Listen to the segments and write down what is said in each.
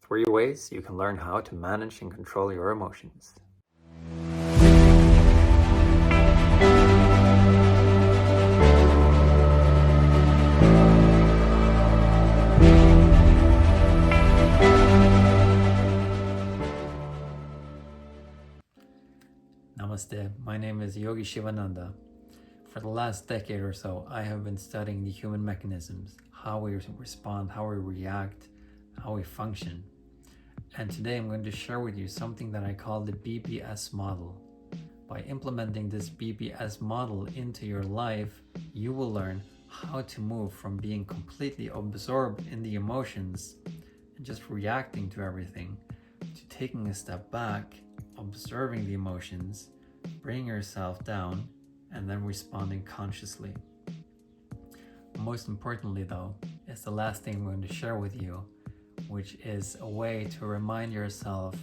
3 ways you can learn how to manage and control your emotions. Namaste, my name is Yogi Shivananda. For the last decade or so, I have been studying the human mechanisms, how we respond, how we react, how we function. And today I'm going to share with you something that I call the BBS model. By implementing this BBS model into your life, you will learn how to move from being completely absorbed in the emotions and just reacting to everything, to taking a step back, observing the emotions, bringing yourself down, and then responding consciously. Most importantly though, is the last thing I'm going to share with you, which is a way to remind yourself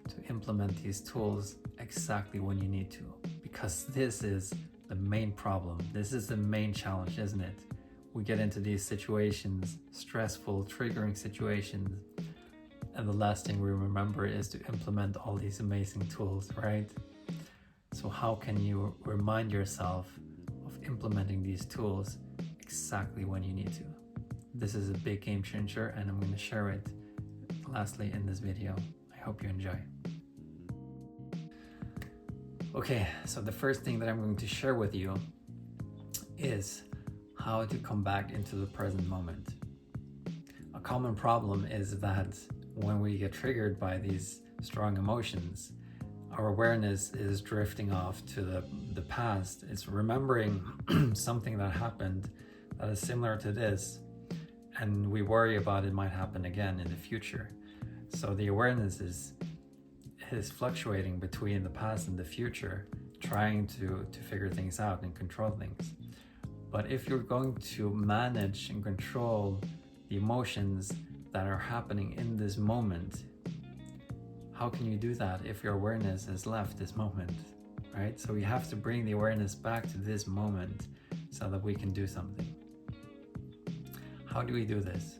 to implement these tools exactly when you need to. Because this is the main problem. This is the main challenge, isn't it? We get into these situations, stressful, triggering situations, and the last thing we remember is to implement all these amazing tools, right? So how can you remind yourself of implementing these tools exactly when you need to? This is a big game changer, and I'm going to share it lastly in this video. I hope you enjoy. Okay, so the first thing that I'm going to share with you is how to come back into the present moment. A common problem is that when we get triggered by these strong emotions, our awareness is drifting off to the past. It's remembering something that happened that is similar to this, and we worry about it might happen again in the future. So the awareness is fluctuating between the past and the future, trying to figure things out and control things. But if you're going to manage and control the emotions that are happening in this moment, how can you do that if your awareness has left this moment, right? So we have to bring the awareness back to this moment so that we can do something. How do we do this?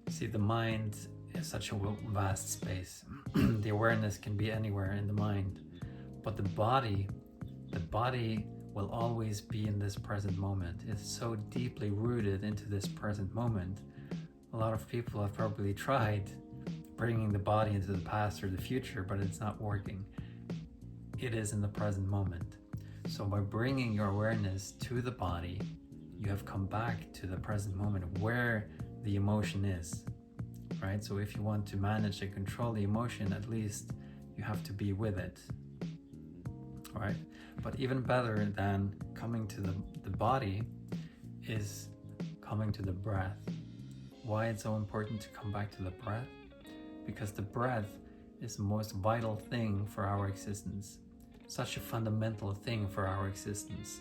See, the mind is such a vast space. The awareness can be anywhere in the mind, but the body will always be in this present moment. It's so deeply rooted into this present moment. A lot of people have probably tried bringing the body into the past or the future, but it's not working. It is in the present moment. So by bringing your awareness to the body, you have come back to the present moment where the emotion is, right? So if you want to manage and control the emotion, at least you have to be with it, right? But even better than coming to the body is coming to the breath. Why it's so important to come back to the breath? Because the breath is the most vital thing for our existence, such a fundamental thing for our existence.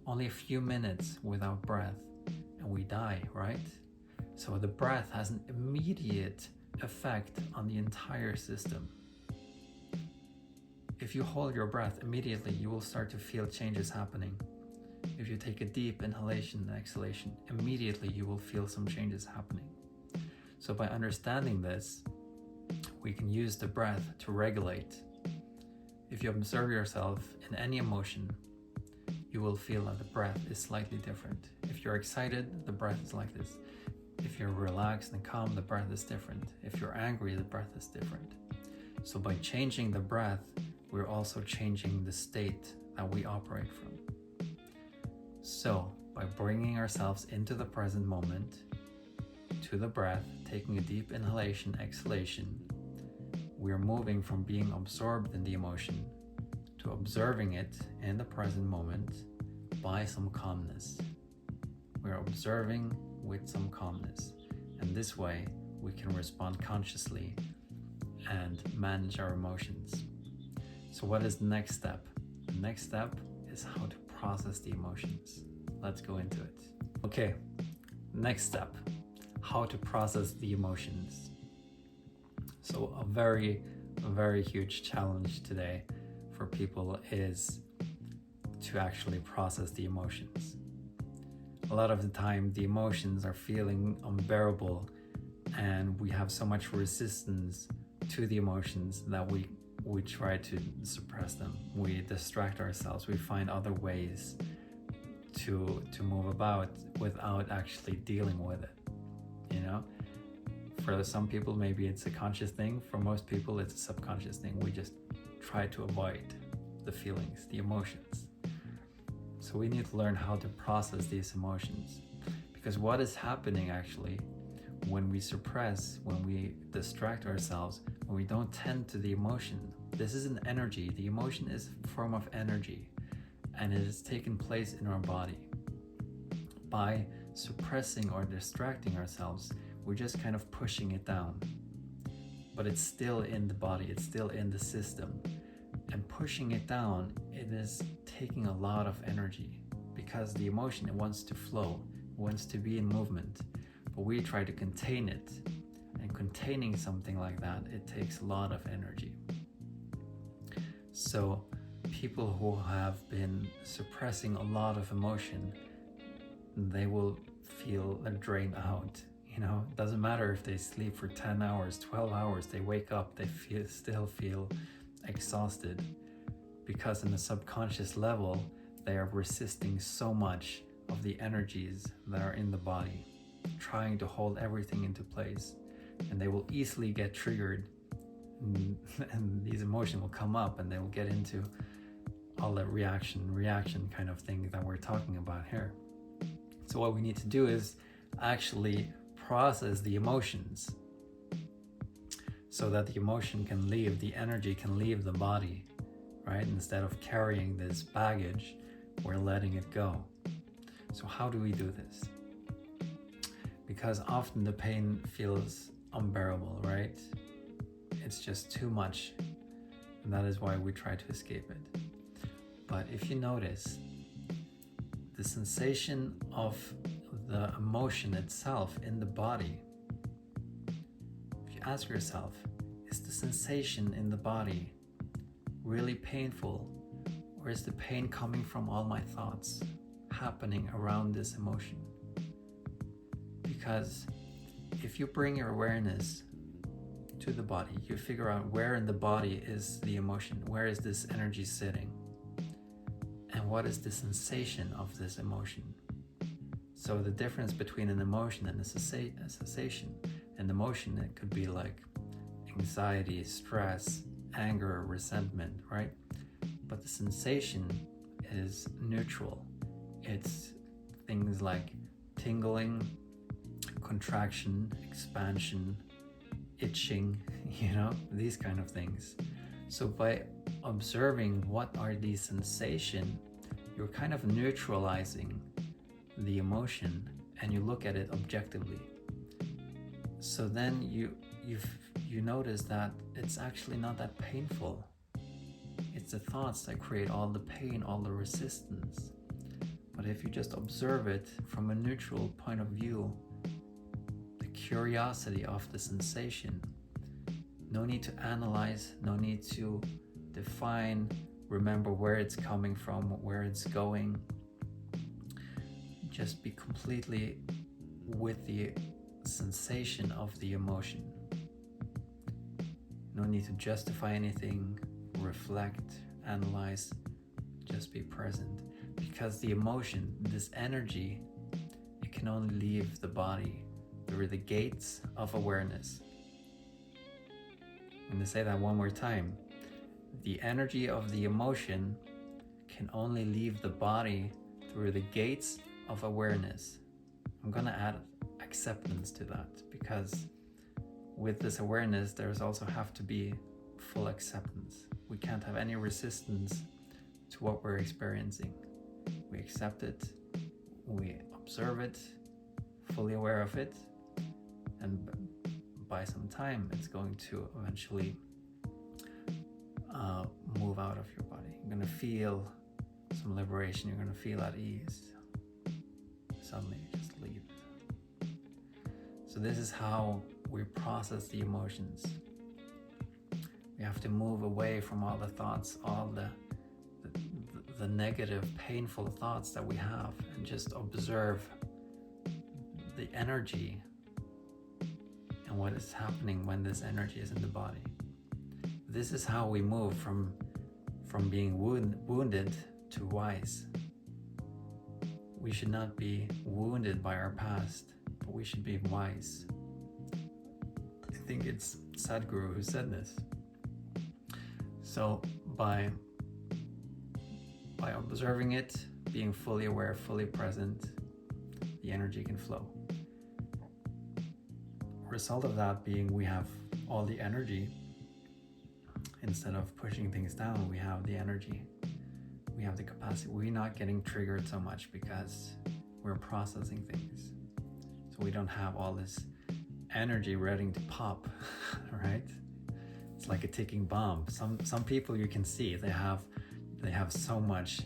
Only a few minutes without breath and we die, right? So the breath has an immediate effect on the entire system. If you hold your breath, immediately you will start to feel changes happening. If you take a deep inhalation and exhalation, immediately you will feel some changes happening. So by understanding this, we can use the breath to regulate. If you observe yourself in any emotion, you will feel that the breath is slightly different. If you're excited, the breath is like this. If you're relaxed and calm, the breath is different. If you're angry, the breath is different. So by changing the breath, we're also changing the state that we operate from. So by bringing ourselves into the present moment, to the breath, taking a deep inhalation, exhalation, we're moving from being absorbed in the emotion to observing it in the present moment by some calmness. We're observing with some calmness, and this way we can respond consciously and manage our emotions. So what is the next step? The next step is how to process the emotions. Let's go into it. Okay, next step, how to process the emotions. So a very huge challenge today for people is to actually process the emotions. A lot of the time the emotions are feeling unbearable and we we have so much resistance to the emotions that we try to suppress them. We distract ourselves. We find other ways to move about without actually dealing with it. You know, for some people maybe it's a conscious thing. For most people it's a subconscious thing. We just try to avoid the feelings, the emotions. So we need to learn how to process these emotions, because what is happening actually when we suppress, when we distract ourselves, when we don't tend to the emotion, this is an energy. The emotion is a form of energy, and it is taking place in our body. By suppressing or distracting ourselves, we're just kind of pushing it down, but it's still in the body, it's still in the system. And pushing it down, it is taking a lot of energy, because the emotion, it wants to flow, it wants to be in movement, but we try to contain it. And containing something like that, it takes a lot of energy. So people who have been suppressing a lot of emotion, they will feel drained out. You know, it doesn't matter if they sleep for 10 hours, 12 hours, they wake up, they still feel exhausted, because in the subconscious level, they are resisting so much of the energies that are in the body, trying to hold everything into place, and they will easily get triggered, and these emotions will come up, and they will get into all that reaction kind of thing that we're talking about here. So what we need to do is actually process the emotions, so that the emotion can leave, the energy can leave the body, right? Instead of carrying this baggage, we're letting it go. So how do we do this? Because often the pain feels unbearable, right? It's just too much, and that is why we try to escape it. But if you notice, the sensation of the emotion itself in the body, if you ask yourself, is the sensation in the body really painful, or is the pain coming from all my thoughts happening around this emotion? Because if you bring your awareness to the body, you figure out where in the body is the emotion, where is this energy sitting, and what is the sensation of this emotion. So the difference between an emotion and a sensation, an emotion, it could be like anxiety, stress, anger, resentment, right? But the sensation is neutral. It's things like tingling, contraction, expansion, itching, you know, these kind of things. So by observing what are these sensations, you're kind of neutralizing the emotion, and you look at it objectively. So then you notice that it's actually not that painful. It's the thoughts that create all the pain, all the resistance. But if you just observe it from a neutral point of view, the curiosity of the sensation, no need to analyze, no need to define, remember where it's coming from, where it's going. Just be completely with the sensation of the emotion. No need to justify anything, reflect, analyze, just be present. Because the emotion, this energy, it can only leave the body through the gates of awareness. I'm going to say that one more time. The energy of the emotion can only leave the body through the gates of awareness. I'm going to add acceptance to that, because with this awareness, there's also have to be full acceptance. We can't have any resistance to what we're experiencing. We accept it, we observe it, fully aware of it, and by some time, it's going to eventually move out of your body. You're going to feel some liberation, you're going to feel at ease. Suddenly, just leave. So this is how we process the emotions. We have to move away from all the thoughts, all the negative, painful thoughts that we have, and just observe the energy and what is happening when this energy is in the body. This is how we move from being wounded to wise. We should not be wounded by our past, but we should be wise. I think it's Sadhguru who said this. So by observing it, being fully aware, fully present, the energy can flow. Result of that being we have all the energy. Instead of pushing things down, we have the energy. We have the capacity. We're not getting triggered so much because we're processing things. So we don't have all this energy ready to pop, right? It's like a ticking bomb. Some people you can see, they have so much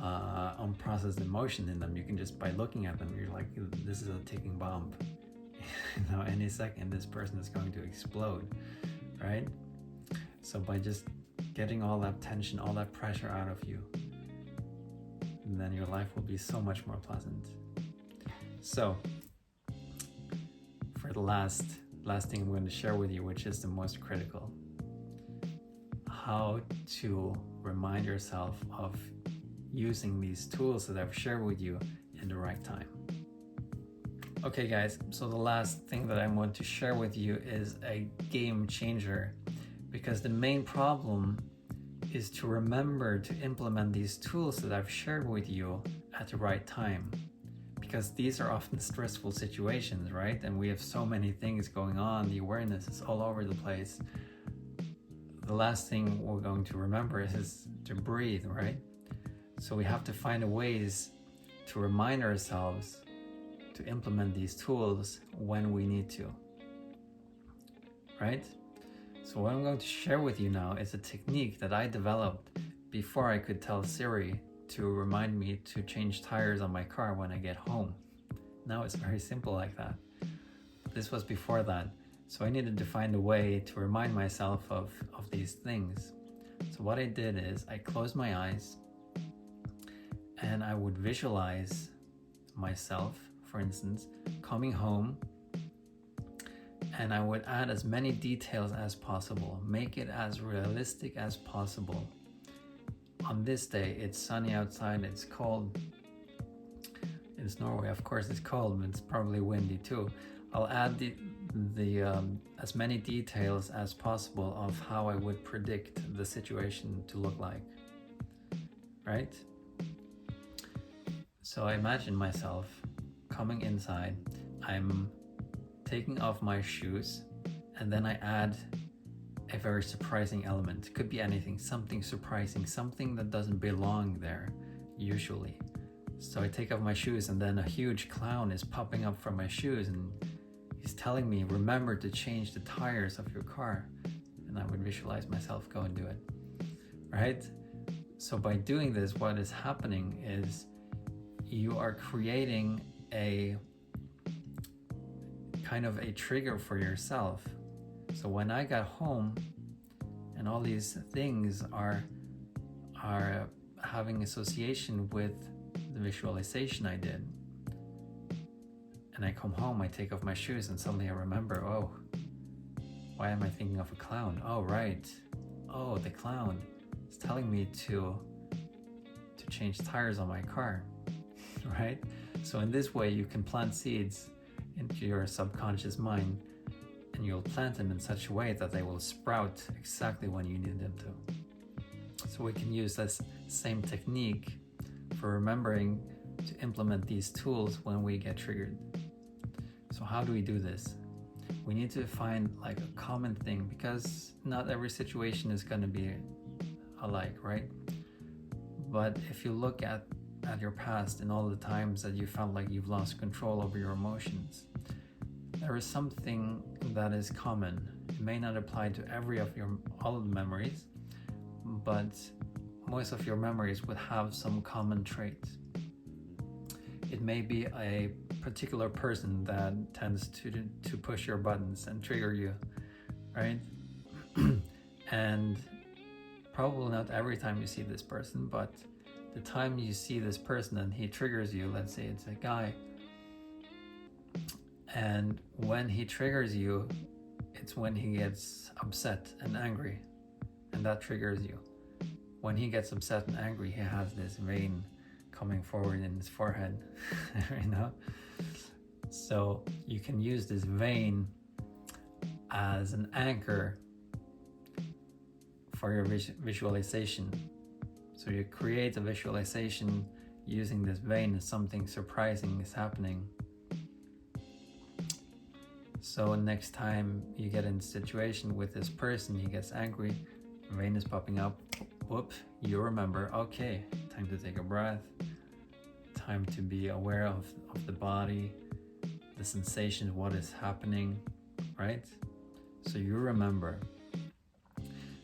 unprocessed emotion in them. You can just, by looking at them, you're like, this is a ticking bomb. Any second this person is going to explode, right? So by just getting all that tension, all that pressure out of you, then your life will be so much more pleasant. So for the last thing I'm going to share with you, which is the most critical, how to remind yourself of using these tools that I've shared with you in the right time. Okay guys, so the last thing that I want to share with you is a game changer, because the main problem is to remember to implement these tools that I've shared with you at the right time, because these are often stressful situations, right? And we have so many things going on, the awareness is all over the place. The last thing we're going to remember is to breathe, right? So we have to find ways to remind ourselves to implement these tools when we need to, right? So what I'm going to share with you now is a technique that I developed before I could tell Siri to remind me to change tires on my car when I get home. Now it's very simple like that. This was before that. So I needed to find a way to remind myself of these things. So what I did is I closed my eyes and I would visualize myself, for instance, coming home, and I would add as many details as possible, make it as realistic as possible. On this day, it's sunny outside, it's cold. It's Norway, of course it's cold, but it's probably windy too. I'll add the as many details as possible of how I would predict the situation to look like, right? So I imagine myself coming inside, I'm taking off my shoes, and then I add a very surprising element. It could be anything, something surprising, something that doesn't belong there usually. So I take off my shoes, and then a huge clown is popping up from my shoes, and he's telling me, remember to change the tires of your car. And I would visualize myself go and do it, right? So by doing this, what is happening is you are creating a kind of a trigger for yourself. So when I got home and all these things are having association with the visualization I did, and I come home, I take off my shoes, and suddenly I remember, oh, why am I thinking of a clown? Oh, right. Oh, the clown is telling me to change tires on my car, right? So in this way, you can plant seeds into your subconscious mind, and you'll plant them in such a way that they will sprout exactly when you need them to. So we can use this same technique for remembering to implement these tools when we get triggered. So how do we do this? We need to find like a common thing, because not every situation is going to be alike, right? But if you look at your past and all the times that you felt like you've lost control over your emotions, there is something that is common. It may not apply to all of the memories, but most of your memories would have some common traits. It may be a particular person that tends to push your buttons and trigger you, right? And probably not every time you see this person, but the time you see this person and he triggers you, let's say it's a guy, And when he triggers you, it's when he gets upset and angry, and that triggers you. When he gets upset and angry, he has this vein coming forward in his forehead, you know? So you can use this vein as an anchor for your visualization. So you create a visualization using this vein as something surprising is happening. So next time you get in a situation with this person, he gets angry, vein is popping up, whoop, you remember, okay, time to take a breath, time to be aware of the body, the sensations, what is happening, right? So you remember.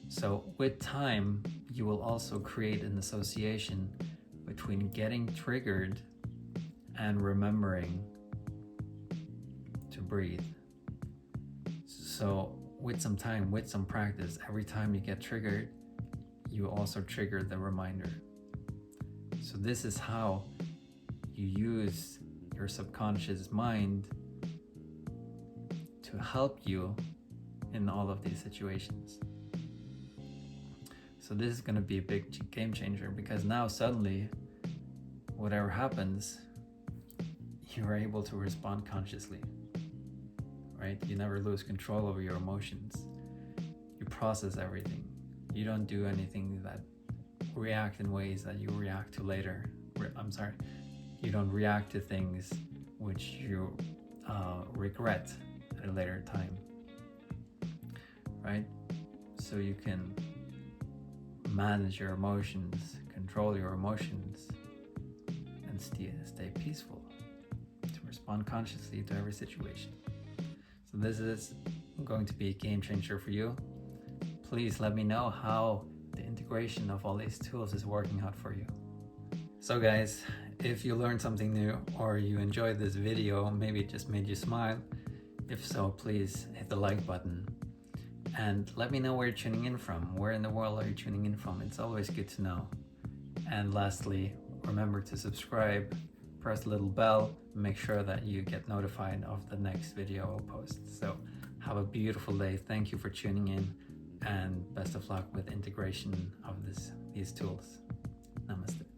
So with time, you will also create an association between getting triggered and remembering to breathe. So with some time, with some practice, every time you get triggered, you also trigger the reminder. So this is how you use your subconscious mind to help you in all of these situations. So this is going to be a big game changer, because now suddenly, whatever happens, you're able to respond consciously, right? You never lose control over your emotions. You process everything. You don't do anything that react in ways that you react to later. You don't react to things which you regret at a later time, right? So you can manage your emotions, control your emotions, and stay peaceful, to respond consciously to every situation. So this is going to be a game changer for you. Please let me know how the integration of all these tools is working out for you. So guys, if you learned something new or you enjoyed this video, maybe it just made you smile, if so, please hit the like button. And let me know where you're tuning in from. Where in the world are you tuning in from? It's always good to know. And lastly, remember to subscribe, press the little bell, make sure that you get notified of the next video I'll post. So have a beautiful day. Thank you for tuning in, and best of luck with integration of these tools. Namaste.